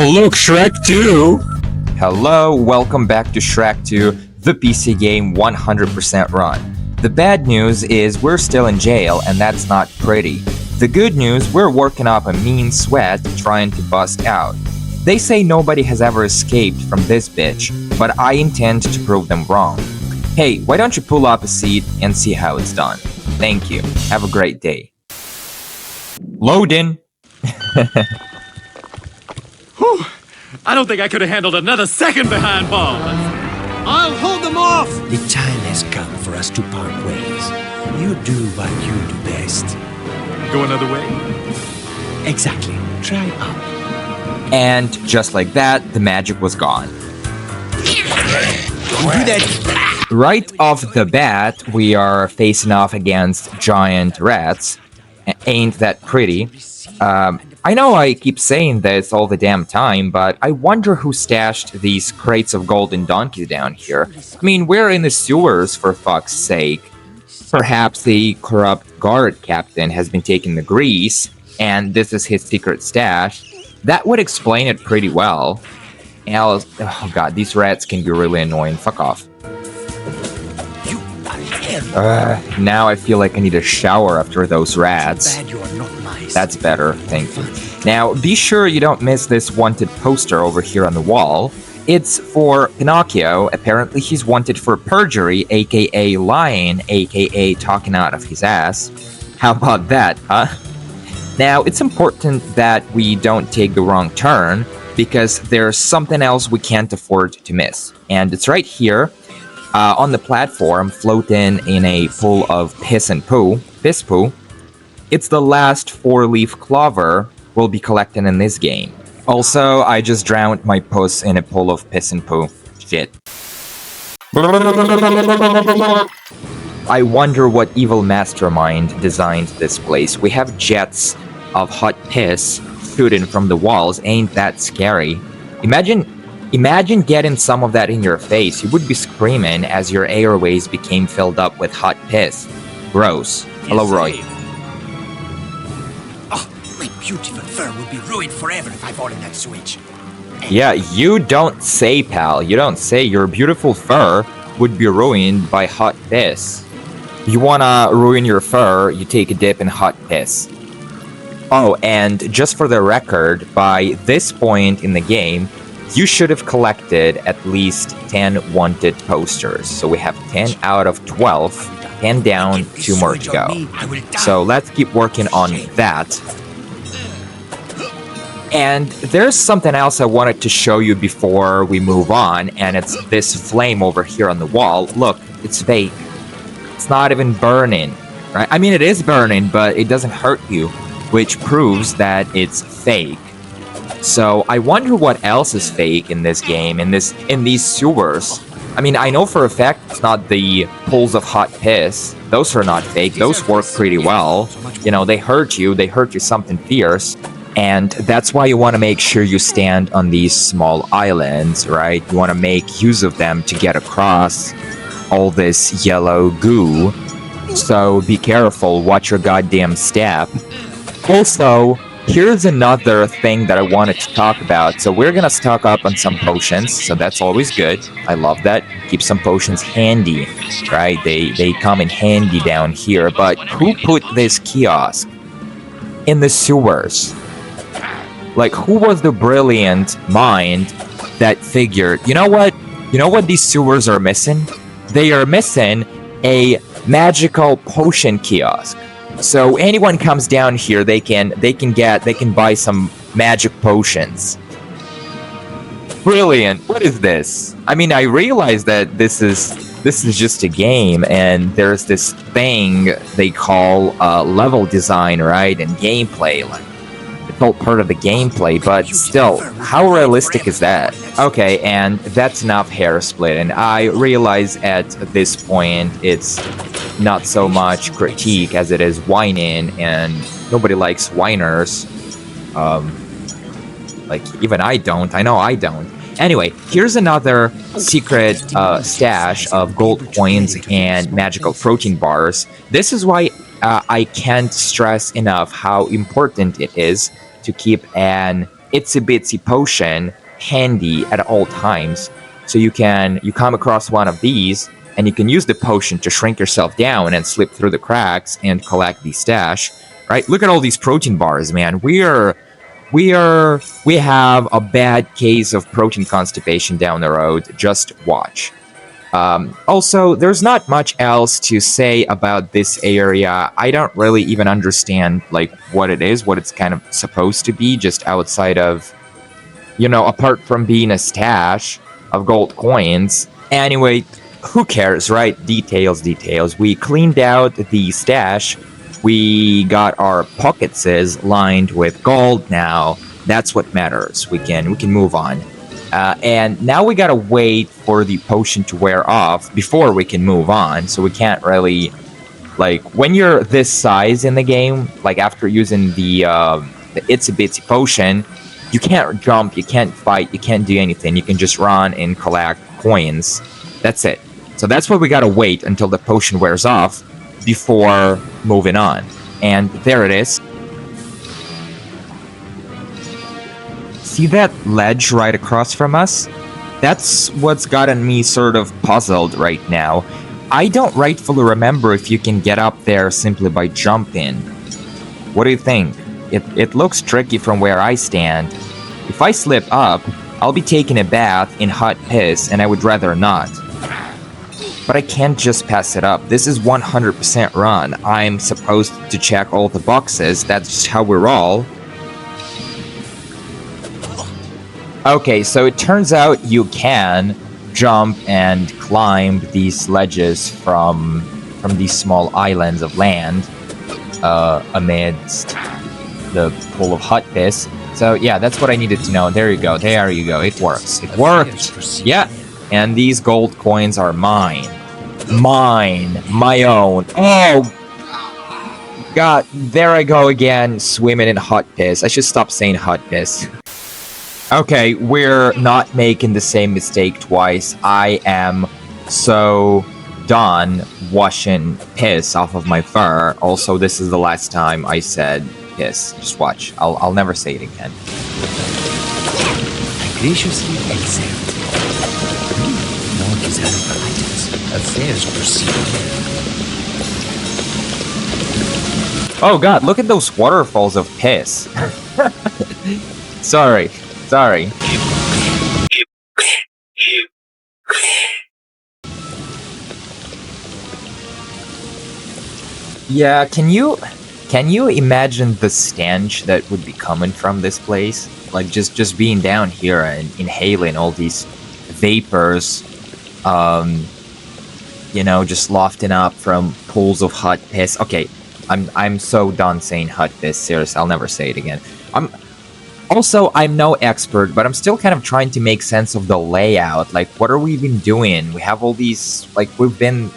Oh, look, Shrek 2! Hello, welcome back to Shrek 2, the PC game 100% run. The bad news is we're still in jail, and that's not pretty. The good news, we're working up a mean sweat trying to bust out. They say nobody has ever escaped from this bitch, but I intend to prove them wrong. Hey, why don't you pull up a seat and see how it's done? Thank you. Have a great day. Loading! Whew. I don't think I could have handled another second behind bars. I'll hold them off! The time has come for us to part ways. You do what you do best. Go another way? Exactly. Try up. And just like that, the magic was gone. Don't do that! Right off the bat, we are facing off against giant rats. Ain't that pretty? I know I keep saying this all the damn time, but I wonder who stashed these crates of golden donkeys down here. I mean, we're in the sewers, for fuck's sake. Perhaps the corrupt guard captain has been taking the grease, and this is his secret stash. That would explain it pretty well. Oh god, these rats can be really annoying. Fuck off. Now I feel like I need a shower after those rats. That's better, thank you. Now, be sure you don't miss this wanted poster over here on the wall. It's for Pinocchio. Apparently he's wanted for perjury, aka lying, aka talking out of his ass. How about that, huh? Now, it's important that we don't take the wrong turn, because there's something else we can't afford to miss. And it's right here, on the platform, floating in a pool of piss poo. It's the last 4-leaf clover we'll be collecting in this game. Also, I just drowned my puss in a pool of piss and poo. Shit. I wonder what evil mastermind designed this place. We have jets of hot piss shooting from the walls. Ain't that scary? Imagine getting some of that in your face. You would be screaming as your airways became filled up with hot piss. Gross. Hello, Roy. Oh, my beautiful fur would be ruined forever if I fall in that sewage. Yeah, you don't say, pal. You don't say your beautiful fur would be ruined by hot piss. You wanna ruin your fur, you take a dip in hot piss. Oh, and just for the record, by this point in the game, you should have collected at least 10 wanted posters. So we have 10 out of 12, 10 down, 2 more to go. So let's keep working on that. And there's something else I wanted to show you before we move on, and it's this flame over here on the wall. Look, it's fake. It's not even burning, right? I mean, it is burning, but it doesn't hurt you, which proves that it's fake. So I wonder what else is fake in this game, in these sewers. I mean, I know for a fact it's not the pools of hot piss. Those are not fake. Those work pretty well. You know, they hurt you something fierce. And that's why you want to make sure you stand on these small islands, right? You want to make use of them to get across all this yellow goo. So be careful, watch your goddamn step. Also, here's another thing that I wanted to talk about. So we're gonna stock up on some potions, so that's always good. I love that. Keep some potions handy, right? They come in handy down here. But who put this kiosk in the sewers? Like, who was the brilliant mind that figured, you know what? You know what these sewers are missing? They are missing a magical potion kiosk. So anyone comes down here, they can buy some magic potions. Brilliant. What is this? I mean, I realize that this is just a game, and there's this thing they call level design, right? And gameplay. Like, it's all part of the gameplay, but still, how realistic is that? Okay, and that's enough hair splitting. I realize at this point it's not so much critique as it is whining, and nobody likes whiners. Like, even I don't. I know I don't. Anyway, here's another secret stash of gold coins and magical protein bars. This is why I can't stress enough how important it is to keep an itsy bitsy potion handy at all times. So you come across one of these, and you can use the potion to shrink yourself down and slip through the cracks and collect the stash. Right? Look at all these protein bars, man. We have a bad case of protein constipation down the road. Just watch. Also, there's not much else to say about this area. I don't really even understand like what it is, what it's kind of supposed to be, just outside of, apart from being a stash of gold coins. Anyway, who cares, right? Details. We cleaned out the stash. We got our pockets lined with gold now. That's what matters. We can move on. And now we gotta wait for the potion to wear off before we can move on. So we can't really, like, when you're this size in the game, like after using the itsy bitsy potion, you can't jump, you can't fight, you can't do anything. You can just run and collect coins. That's it. So that's why we gotta wait until the potion wears off before moving on. And there it is. See that ledge right across from us? That's what's gotten me sort of puzzled right now. I don't rightfully remember if you can get up there simply by jumping. What do you think? It looks tricky from where I stand. If I slip up, I'll be taking a bath in hot piss, and I would rather not. But I can't just pass it up. This is 100% run. I'm supposed to check all the boxes. That's just how we roll. Okay, so it turns out you can jump and climb these ledges from these small islands of land amidst the pool of hot piss. So yeah, that's what I needed to know. There you go. There you go. It works. It worked. Yeah. And these gold coins are mine. Mine. My own. Oh, God. There I go again, swimming in hot piss. I should stop saying hot piss. Okay, we're not making the same mistake twice. I am so done washing piss off of my fur. Also, this is the last time I said piss. Just watch. I'll never say it again. I graciously accept. No desirable items. Affairs proceed. Oh God, look at those waterfalls of piss. Sorry. Yeah, can you imagine the stench that would be coming from this place? Like just being down here and inhaling all these vapors, just lofting up from pools of hot piss. Okay, I'm so done saying hot piss. Seriously, I'll never say it again. I'm no expert, but I'm still kind of trying to make sense of the layout. Like, what are we even doing? We have all these, like, we've been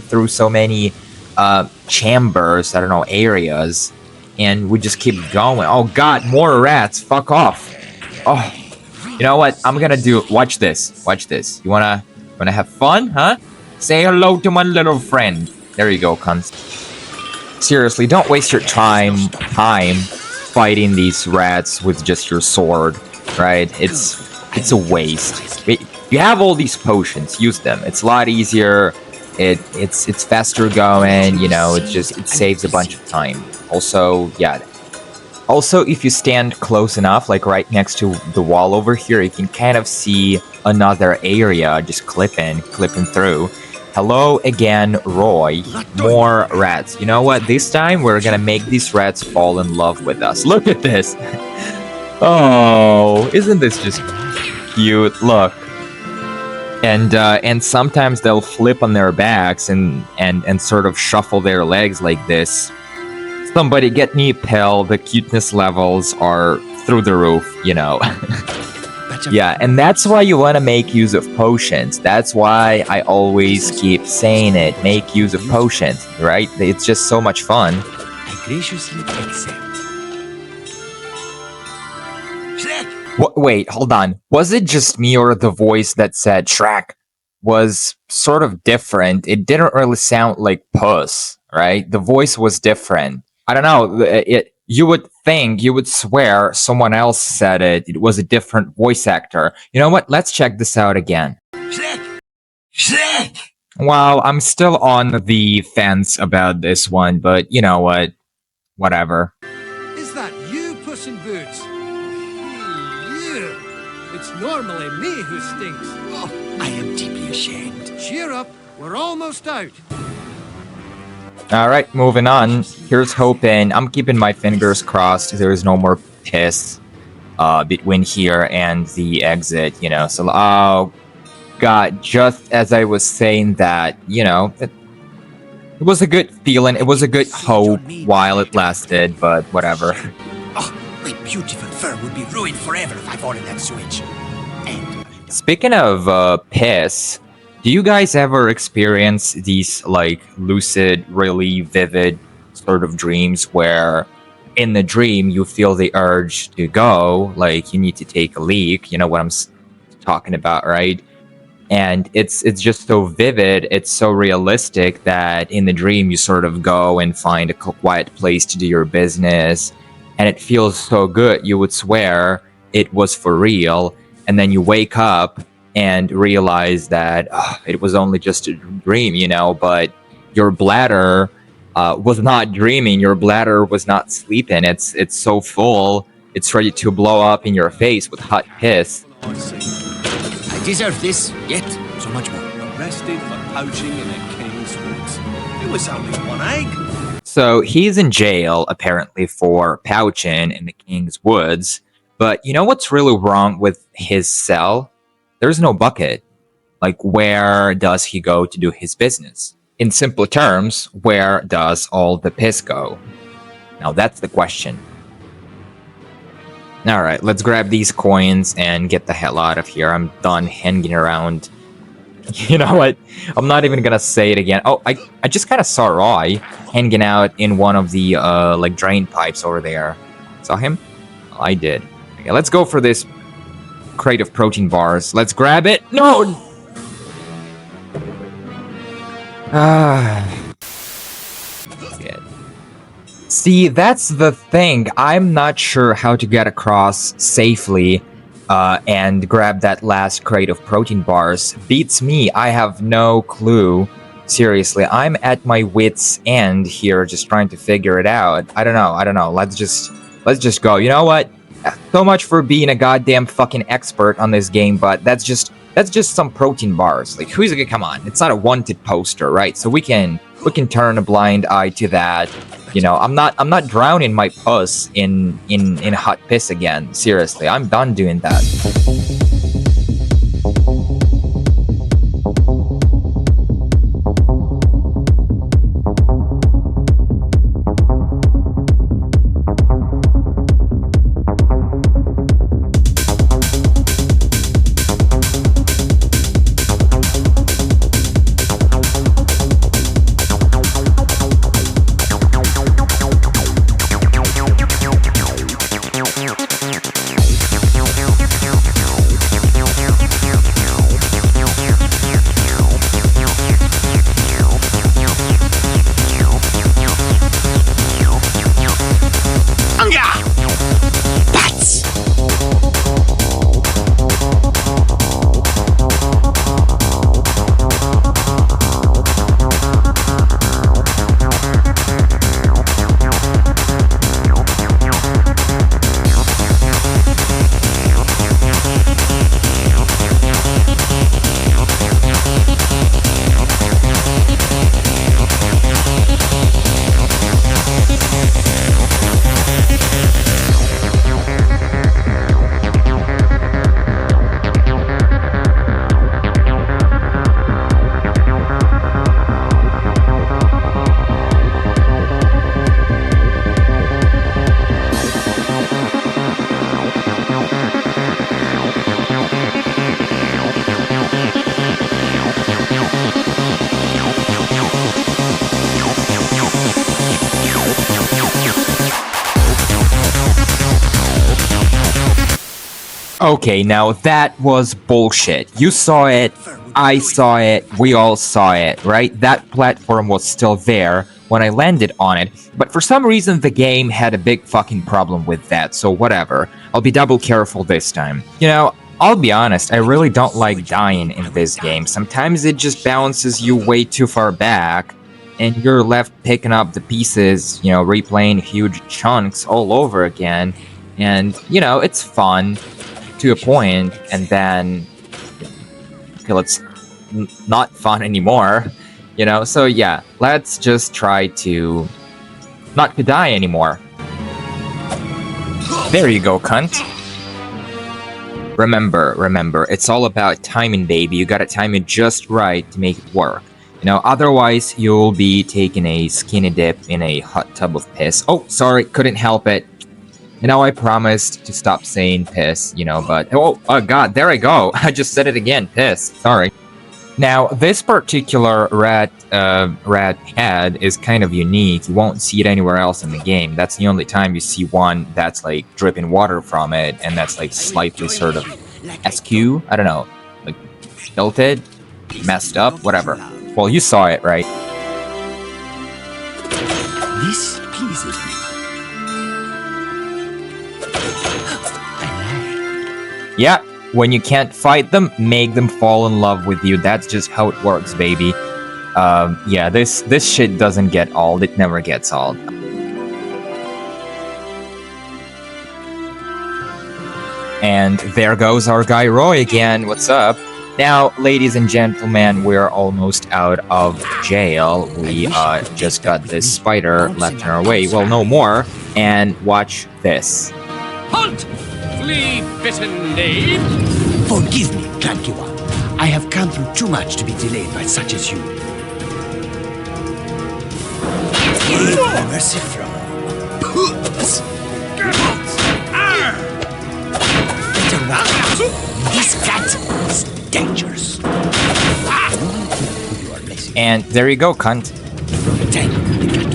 through so many chambers, I don't know, areas, and we just keep going. Oh God, more rats! Fuck off! Oh, you know what? I'm gonna do. Watch this. You wanna have fun, huh? Say hello to my little friend. There you go, cunts. Seriously, don't waste your time fighting these rats with just your sword, right? It's a waste. You have all these potions, use them. It's a lot easier. It's faster going, it saves a bunch of time. Also, yeah. Also, if you stand close enough, like right next to the wall over here, you can kind of see another area just clipping through. Hello again, Roy. More rats. You know what? This time we're gonna make these rats fall in love with us. Look at this. Oh, isn't this just cute? Look. And sometimes they'll flip on their backs and sort of shuffle their legs like this. Somebody get me a pill. The cuteness levels are through the roof, Yeah, and that's why you want to make use of potions. That's why I always keep saying it. Make use of potions, right? It's just so much fun. I graciously accept. Wait, hold on. Was it just me or the voice that said Shrek was sort of different? It didn't really sound like Puss, right? The voice was different. I don't know. You would think, you would swear someone else said it. It was a different voice actor. You know what? Let's check this out again. Shrek! Shrek! Well, I'm still on the fence about this one, but you know what? Whatever. Is that you, Puss in Boots? You! It's normally me who stinks. Oh, I am deeply ashamed. Cheer up, we're almost out. Alright, moving on. Here's hoping. I'm keeping my fingers crossed there's no more piss between here and the exit, you know. So, oh, God, just as I was saying that, you know, it was a good feeling. It was a good hope while it lasted, but whatever. Oh, my beautiful fur would be ruined forever if I fall in that sewage. And Speaking of piss, do you guys ever experience these, like, lucid, really vivid sort of dreams where in the dream you feel the urge to go, like you need to take a leak, you know what I'm talking about, right? And it's just so vivid, it's so realistic that in the dream you sort of go and find a quiet place to do your business, and it feels so good you would swear it was for real, and then you wake up and realize that it was only just a dream, you know, but your bladder was not dreaming, your bladder was not sleeping, it's so full, it's ready to blow up in your face with hot piss. I deserve this, yet so much more. Arrested for poaching in a king's woods. It was only one egg. So he's in jail, apparently, for poaching in the king's woods, but you know what's really wrong with his cell? There's no bucket. Like, where does he go to do his business? In simple terms, where does all the piss go? Now that's the question. Alright, let's grab these coins and get the hell out of here. I'm done hanging around. You know what? I'm not even gonna say it again. Oh, I just kind of saw Roy hanging out in one of the, like, drain pipes over there. Saw him? Oh, I did. Okay, let's go for this crate of protein bars. Let's grab it. No! Shit. See, that's the thing. I'm not sure how to get across safely and grab that last crate of protein bars. Beats me. I have no clue. Seriously, I'm at my wit's end here just trying to figure it out. I don't know. Let's just go. You know what? So much for being a goddamn fucking expert on this game, but that's just some protein bars. Like, who's gonna come on? It's not a wanted poster, right? So we can turn a blind eye to that. You know, I'm not drowning my puss in hot piss again. Seriously, I'm done doing that. Okay, now that was bullshit. You saw it, I saw it, we all saw it, right? That platform was still there. when I landed on it, but for some reason the game had a big fucking problem with that, so whatever. I'll be double careful this time. You know, I'll be honest, I really don't like dying in this game. Sometimes it just bounces you way too far back, and you're left picking up the pieces, you know, replaying huge chunks all over again. And, you know, it's fun to a point, and then till it's not fun anymore, you know? So yeah, let's just try to not to die anymore. There you go, cunt. Remember, it's all about timing, baby. You gotta time it just right to make it work. You know, otherwise you'll be taking a skinny dip in a hot tub of piss. Oh, sorry, couldn't help it. You know, I promised to stop saying piss, you know, but... Oh god, there I go. I just said it again, piss. Sorry. Now, this particular rat pad is kind of unique. You won't see it anywhere else in the game. That's the only time you see one that's, like, dripping water from it, and that's, like, slightly sort of askew? I don't know. Like, tilted? Messed up? Whatever. Well, you saw it, right? This pleases me. Yeah, when you can't fight them, make them fall in love with you. That's just how it works, baby. Yeah, this shit doesn't get old. It never gets old. And there goes our guy Roy again. What's up? Now, ladies and gentlemen, we're almost out of jail. We just got this spider left in our way. Well, no more. And watch this. Halt! Flea-bitten knave! Forgive me, clunky one. I have come through too much to be delayed by such as you. Mercy from. Better not. This cat is dangerous. You are blessing. And there you go, cunt. Take the cat.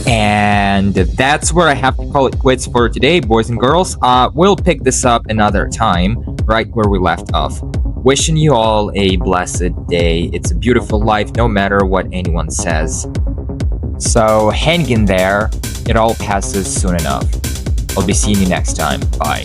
And that's where I have to call it quits for today, boys and girls. We'll pick this up another time, right where we left off. Wishing you all a blessed day. It's a beautiful life, no matter what anyone says. So hang in there. It all passes soon enough. I'll be seeing you next time. Bye.